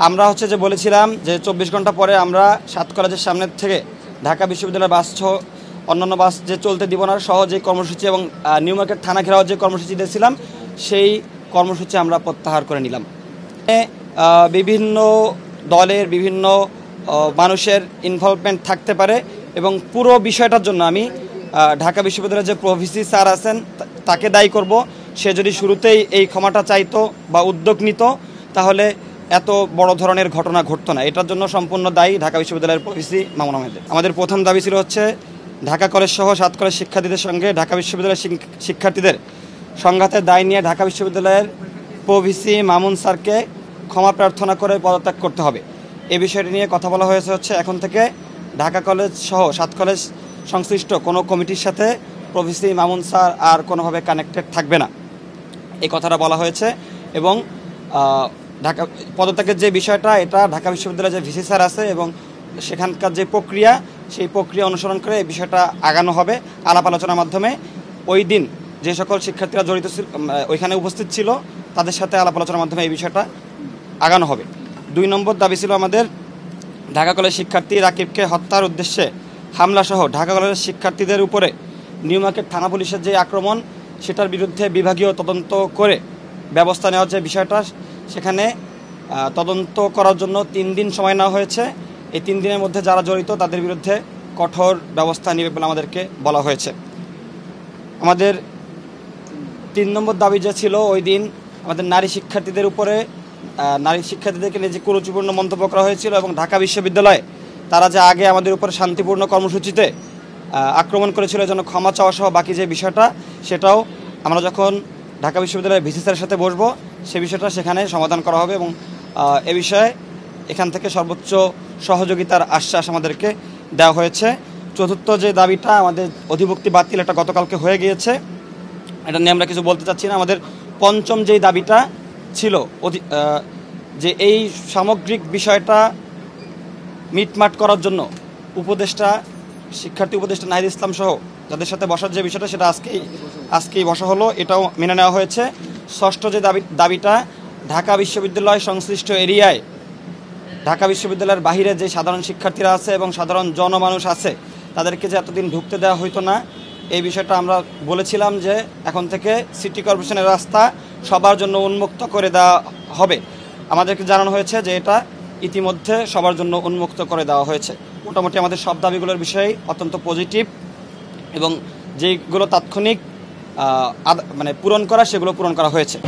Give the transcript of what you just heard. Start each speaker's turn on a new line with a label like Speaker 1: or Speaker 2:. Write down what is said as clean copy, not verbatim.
Speaker 1: আমরা যে বলেছিলাম যে 24 ঘন্টা পরে আমরা 7 কলেজের সামনে থেকে ঢাকা বিশ্ববিদ্যালয়ের বাস সহ অন্যান্য বাস যে চলতে দিব না সহ যে কর্মসূচি এবং নিউ মার্কেট থানা ঘেরাও যে কর্মসূচি দিয়েছিলাম সেই কর্মসূচি আমরা প্রত্যাহার করে নিলাম। বিভিন্ন দলের বিভিন্ন মানুষের ইনভলভমেন্ট থাকতে পারে এবং পুরো বিষয়টার জন্য আমি ঢাকা বিশ্ববিদ্যালয়ের যে প্রভিসি স্যার আছেন তাকে দায়ী করব। সে যদি শুরুতেই এই ক্ষমাটা চাইতো বা উদ্যোগ নিত তাহলে এত বড় ধরনের ঘটনা ঘটতো না। এটার জন্য সম্পূর্ণ দায়ী ঢাকা বিশ্ববিদ্যালয়ের প্রভিসি মামুন আহমেদ। আমাদের প্রথম দাবি ছিল ঢাকা কলেজ সহ 7 কলেজ শিক্ষার্থীদের সঙ্গে ঢাকা বিশ্ববিদ্যালয়ের শিক্ষার্থীদের সংঘাতের দায় নিয়ে ঢাকা বিশ্ববিদ্যালয়ের প্রভিসি মামুন স্যারকে ক্ষমা প্রার্থনা করে পদত্যাগ করতে হবে। এই বিষয়টি নিয়ে কথা বলা হয়েছে এখন থেকে ঢাকা কলেজ সহ 7 কলেজ সংশ্লিষ্ট কোনো কমিটির সাথে প্রভিসি মামুন স্যার আর কোনোভাবে কানেক্টেড থাকবে না, এই কথাটা বলা হয়েছে। এবং ঢাকা পদত্যাগের যে বিষয়টা এটা ঢাকা বিশ্ববিদ্যালয়ের যে ভিসি স্যার আছে এবং সেখানকার যে প্রক্রিয়া সেই প্রক্রিয়া অনুসরণ করে এই বিষয়টা আগানো হবে আলাপ আলোচনার মাধ্যমে। ওই দিন যে সকল শিক্ষার্থীরা জড়িত ছিল ওইখানে উপস্থিত ছিল তাদের সাথে আলাপ আলোচনার মাধ্যমে এই বিষয়টা আগানো হবে। 2 নম্বর দাবি ছিল আমাদের ঢাকা কলেজ শিক্ষার্থী রাকিবকে হত্যার উদ্দেশ্যে হামলাসহ ঢাকা কলেজের শিক্ষার্থীদের উপরে নিউ মার্কেট থানা পুলিশের যে আক্রমণ সেটার বিরুদ্ধে বিভাগীয় তদন্ত করে ব্যবস্থা নেওয়ার যে বিষয়টা সেখানে তদন্ত করার জন্য 3 দিন সময় নেওয়া হয়েছে। এই 3 দিনের মধ্যে যারা জড়িত তাদের বিরুদ্ধে কঠোর ব্যবস্থা নেবে বলে আমাদেরকে বলা হয়েছে। আমাদের 3 নম্বর দাবি যে ছিল ওই দিন আমাদের নারী শিক্ষার্থীদেরকে নিয়ে যে কুরুচিপূর্ণ মন্তব্য করা হয়েছিল এবং ঢাকা বিশ্ববিদ্যালয়ে তারা যে আগে আমাদের উপর শান্তিপূর্ণ কর্মসূচিতে আক্রমণ করেছিল যেন ক্ষমা চাওয়া সহ বাকি যে বিষয়টা সেটাও আমরা যখন ঢাকা বিশ্ববিদ্যালয়ের ভিসি স্যারের সাথে বসবো সে বিষয়টা সেখানে সমাধান করা হবে এবং এ বিষয়ে এখান থেকে সর্বোচ্চ সহযোগিতার আশ্বাস আমাদেরকে দেওয়া হয়েছে। চতুর্থ যে দাবিটা আমাদের অধিভুক্তি বাতিল, এটা গতকালকে হয়ে গিয়েছে, এটা নিয়ে আমরা কিছু বলতে চাচ্ছি না। আমাদের পঞ্চম যেই দাবিটা ছিল যে এই সামগ্রিক বিষয়টা মিটমাট করার জন্য শিক্ষার্থী উপদেষ্টা নাহিদ ইসলাম সহ যাদের সাথে বসার যে বিষয়টা সেটা আজকেই বসা হলো, এটাও মেনে নেওয়া হয়েছে। ষষ্ঠ যে দাবিটা ঢাকা বিশ্ববিদ্যালয় সংশ্লিষ্ট এরিয়ায় ঢাকা বিশ্ববিদ্যালয়ের বাহিরে যে সাধারণ শিক্ষার্থীরা আছে এবং সাধারণ জনমানুষ আছে তাদেরকে যে এতদিন ঢুকতে দেওয়া হইতো না, এই বিষয়টা আমরা বলেছিলাম যে এখন থেকে সিটি কর্পোরেশনের রাস্তা সবার জন্য উন্মুক্ত করে দেওয়া হবে। আমাদেরকে জানানো হয়েছে যে এটা ইতিমধ্যে সবার জন্য উন্মুক্ত করে দেওয়া হয়েছে। মোটামুটি আমাদের সব দাবিগুলোর বিষয়ে অত্যন্ত পজিটিভ এবং যেগুলো তাৎক্ষণিক পূরণ করা সেগুলো পূরণ করা হয়েছে।